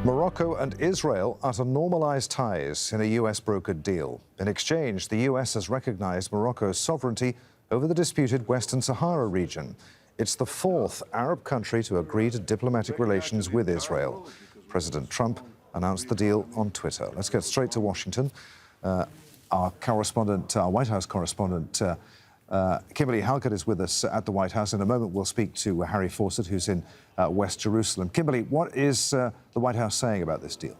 Morocco and Israel are to normalise ties in a US-brokered deal. In exchange, the US has recognised Morocco's sovereignty over the disputed Western Sahara region. It's the fourth Arab country to agree to diplomatic relations with Israel. President Trump announced the deal on Twitter. Let's get straight to Washington. Our White House correspondent, Kimberly Halkett is with us at the White House. In a moment, we'll speak to Harry Fawcett, who's in West Jerusalem. Kimberly, what is the White House saying about this deal?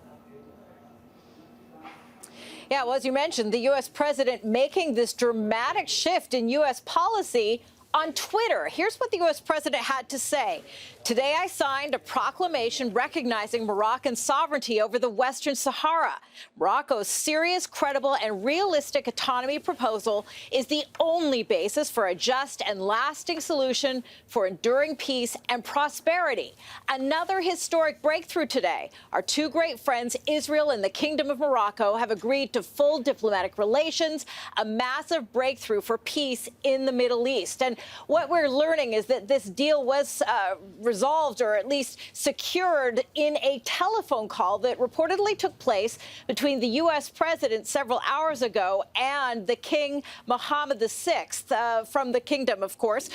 Yeah, well, as you mentioned, the U.S. president making this dramatic shift in U.S. policy on Twitter. Here's what the U.S. president had to say. Today, I signed a proclamation recognizing Moroccan sovereignty over the Western Sahara. Morocco's serious, credible, and realistic autonomy proposal is the only basis for a just and lasting solution for enduring peace and prosperity. Another historic breakthrough today. Our two great friends, Israel and the Kingdom of Morocco, have agreed to full diplomatic relations, a massive breakthrough for peace in the Middle East. And what we're learning is that this deal was resolved, or at least secured, in a telephone call that reportedly took place between the U.S. president several hours ago and the King Mohammed VI from the kingdom, of course.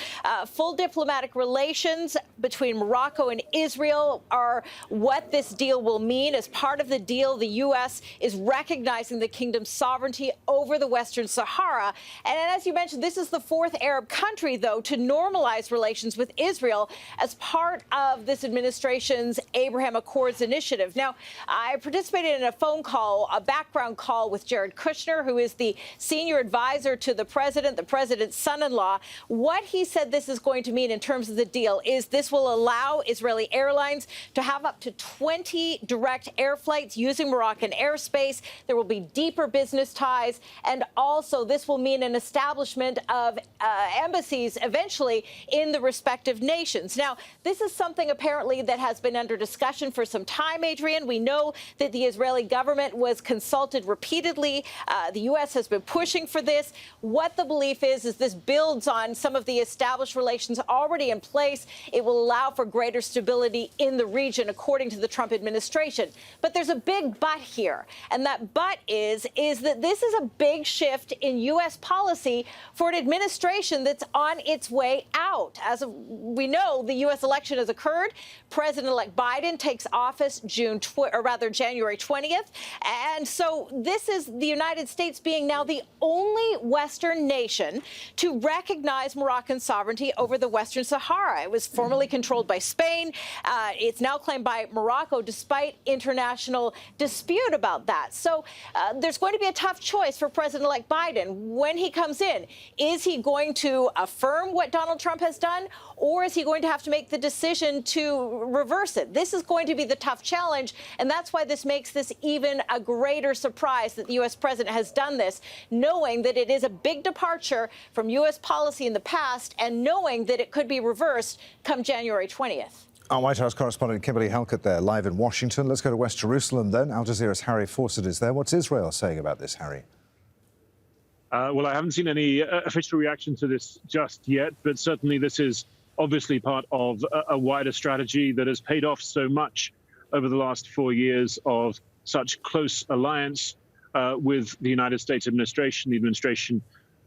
Full diplomatic relations between Morocco and Israel are what this deal will mean. As part of the deal, the U.S. is recognizing the kingdom's sovereignty over the Western Sahara. And as you mentioned, this is the fourth Arab country, though, to normalize relations with Israel as part of this administration's Abraham Accords initiative. Now, I participated in a phone call, a background call with Jared Kushner, who is the senior advisor to the president's son-in-law. What he said this is going to mean in terms of the deal is this will allow Israeli airlines to have up to 20 direct air flights using Moroccan airspace. There will be deeper business ties, and also this will mean an establishment of embassies eventually in the respective nations. Now, this is something apparently that has been under discussion for some time, Adrian. We know that the Israeli government was consulted repeatedly. The U.S. has been pushing for this. What the belief is this builds on some of the established relations already in place. It will allow for greater stability in the region, according to the Trump administration. But there's a big but here, and that but is that this is a big shift in U.S. policy for an administration that's on its way out. As we know, the U.S. election has occurred. President-elect Biden takes office January 20th. And so this is the United States being now the only Western nation to recognize Moroccan sovereignty over the Western Sahara. It was formerly controlled by Spain. It's now claimed by Morocco, despite international dispute about that. So there's going to be a tough choice for President-elect Biden when he comes in. Is he going to affirm what Donald Trump has done, or is he going to have to make the decision to reverse it? This is going to be the tough challenge, and that's why this makes this even a greater surprise that the U.S. president has done this, knowing that it is a big departure from U.S. policy in the past and knowing that it could be reversed come January 20th. Our White House correspondent Kimberly Halkett there, live in Washington. Let's go to West Jerusalem then. Al Jazeera's Harry Fawcett is there. What's Israel saying about this, Harry? Well, I haven't seen any official reaction to this just yet, but certainly this is obviously part of a wider strategy that has paid off so much over the last 4 years of such close alliance with the United States administration, the administration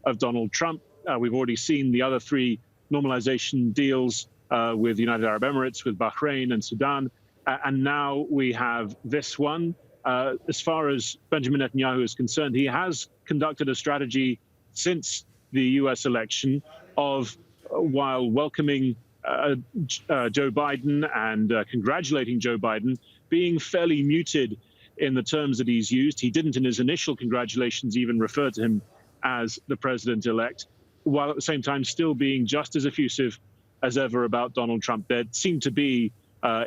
of Donald Trump. We've already seen the other three normalization deals with the United Arab Emirates, with Bahrain and Sudan. And now we have this one. As far as Benjamin Netanyahu is concerned, he has conducted a strategy since the U.S. election of, while welcoming Joe Biden and congratulating Joe Biden, being fairly muted in the terms that he's used. He didn't, in his initial congratulations, even refer to him as the president-elect, while at the same time still being just as effusive as ever about Donald Trump. There seemed to be,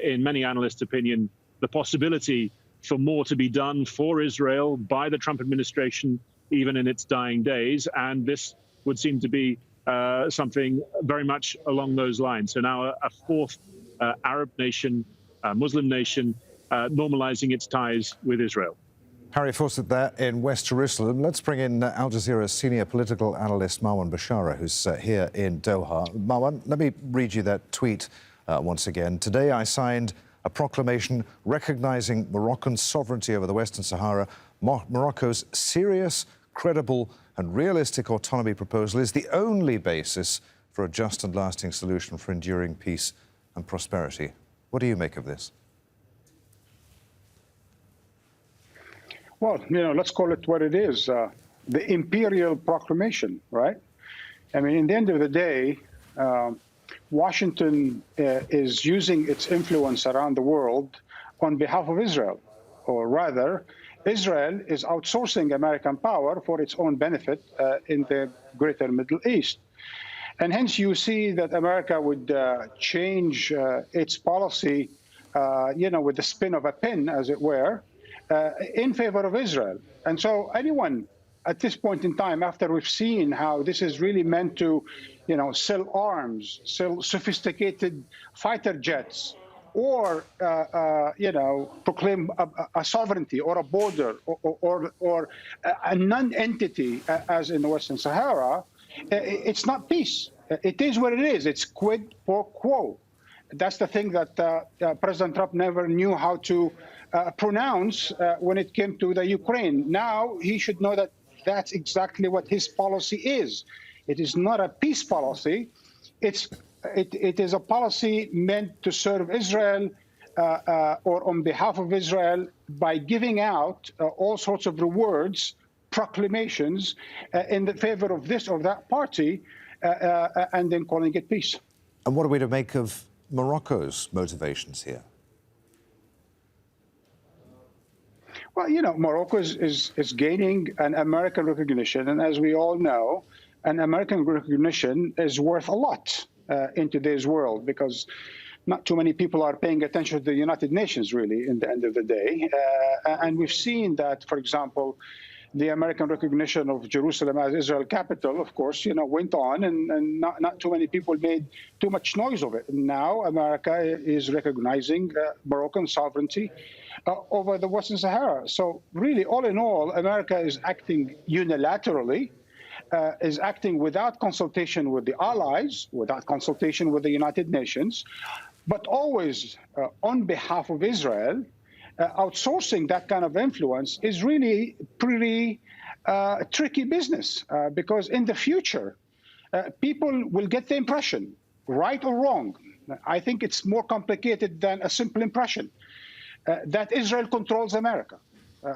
in many analysts' opinion, the possibility for more to be done for Israel by the Trump administration, even in its dying days. And this would seem to be something very much along those lines. So now a fourth Arab nation, Muslim nation, normalizing its ties with Israel. Harry Fawcett there in West Jerusalem. Let's bring in Al Jazeera's senior political analyst, Marwan Bishara, who's here in Doha. Marwan, let me read you that tweet once again. Today I signed a proclamation recognizing Moroccan sovereignty over the Western Sahara. Morocco's serious, credible and realistic autonomy proposal is the only basis for a just and lasting solution for enduring peace and prosperity. What do you make of this? Well, let's call it what it is, the imperial proclamation, right? I mean, in the end of the day, Washington is using its influence around the world on behalf of Israel, or rather, Israel is outsourcing American power for its own benefit in the greater Middle East. And hence you see that America would change its policy, with the spin of a pin, as it were, in favor of Israel. And so anyone at this point in time, after we've seen how this is really meant to, sell arms, sell sophisticated fighter jets, or, proclaim a sovereignty or a border or a non-entity, as in the Western Sahara, it's not peace. It is what it is. It's quid pro quo. That's the thing that President Trump never knew how to pronounce when it came to the Ukraine. Now he should know that that's exactly what his policy is. It is not a peace policy. It is a policy meant to serve Israel or on behalf of Israel by giving out all sorts of rewards, proclamations in the favor of this or that party, and then calling it peace. And what are we to make of Morocco's motivations here? Well, Morocco is gaining an American recognition. And as we all know, an American recognition is worth a lot in today's world, because not too many people are paying attention to the United Nations, really, in the end of the day. And we've seen that, for example, the American recognition of Jerusalem as Israel capital, of course, went on, and not too many people made too much noise of it. And now America is recognizing Moroccan sovereignty over the Western Sahara. So really, all in all, America is acting unilaterally, is acting without consultation with the allies, without consultation with the United Nations, but always on behalf of Israel. Outsourcing that kind of influence is really pretty tricky business, because in the future, people will get the impression, right or wrong, I think it's more complicated than a simple impression, that Israel controls America,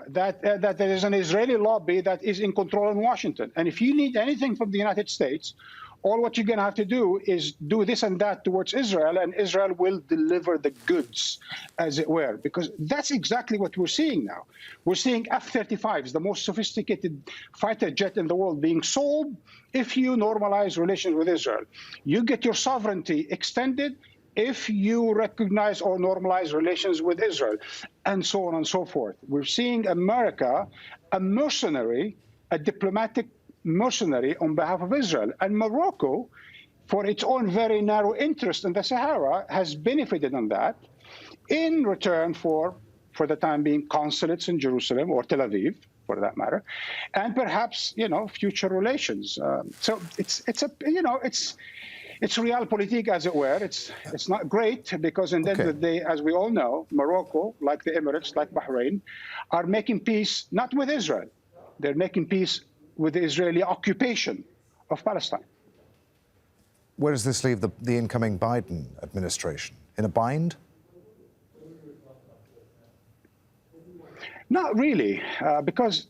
that there is an Israeli lobby that is in control in Washington. And if you need anything from the United States, all what you're going to have to do is do this and that towards Israel, and Israel will deliver the goods, as it were, because that's exactly what we're seeing now. We're seeing F-35s, the most sophisticated fighter jet in the world, being sold if you normalize relations with Israel. You get your sovereignty extended if you recognize or normalize relations with Israel, and so on and so forth. We're seeing America, a mercenary, a diplomatic mercenary on behalf of Israel. And Morocco, for its own very narrow interest in the Sahara, has benefited on that in return for the time being, consulates in Jerusalem or Tel Aviv, for that matter, and perhaps, future relations. So it's realpolitik, as it were. It's not great, because in the end of the day, as we all know, Morocco, like the Emirates, like Bahrain, are making peace not with Israel. They're making peace with the Israeli occupation of Palestine. Where does this leave the incoming Biden administration? In a bind? Not really, because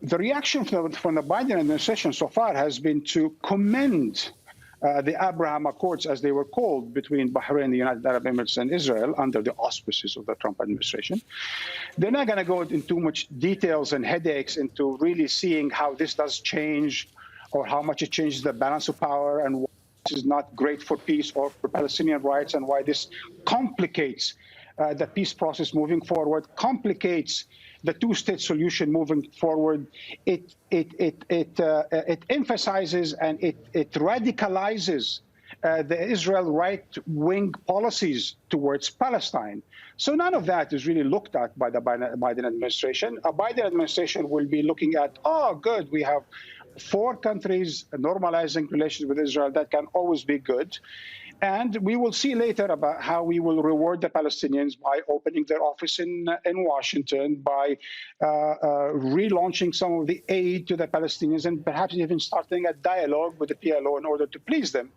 the reaction from the Biden administration so far has been to commend the Abraham Accords, as they were called, between Bahrain, the United Arab Emirates, and Israel under the auspices of the Trump administration. They're not going to go into too much details and headaches into really seeing how this does change, or how much it changes the balance of power, and why this is not great for peace or for Palestinian rights, and why this complicates the peace process moving forward, complicates the two-state solution moving forward. It emphasizes and it radicalizes the Israel right-wing policies towards Palestine. So none of that is really looked at by the Biden administration. A Biden administration will be looking at, oh, good, we have 4 countries normalizing relations with Israel. That can always be good. And we will see later about how we will reward the Palestinians by opening their office in Washington, by relaunching some of the aid to the Palestinians, and perhaps even starting a dialogue with the PLO in order to please them.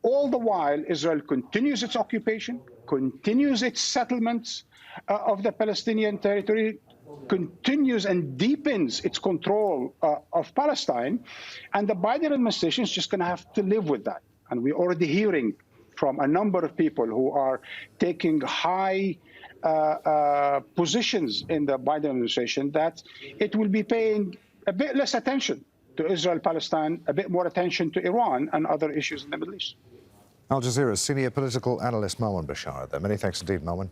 All the while, Israel continues its occupation, continues its settlements of the Palestinian territory, continues and deepens its control of Palestine. And the Biden administration is just going to have to live with that. And we're already hearing from a number of people who are taking high positions in the Biden administration that it will be paying a bit less attention to Israel-Palestine, a bit more attention to Iran and other issues in the Middle East. Al Jazeera's senior political analyst Marwan Bishara there. Many thanks indeed, Marwan.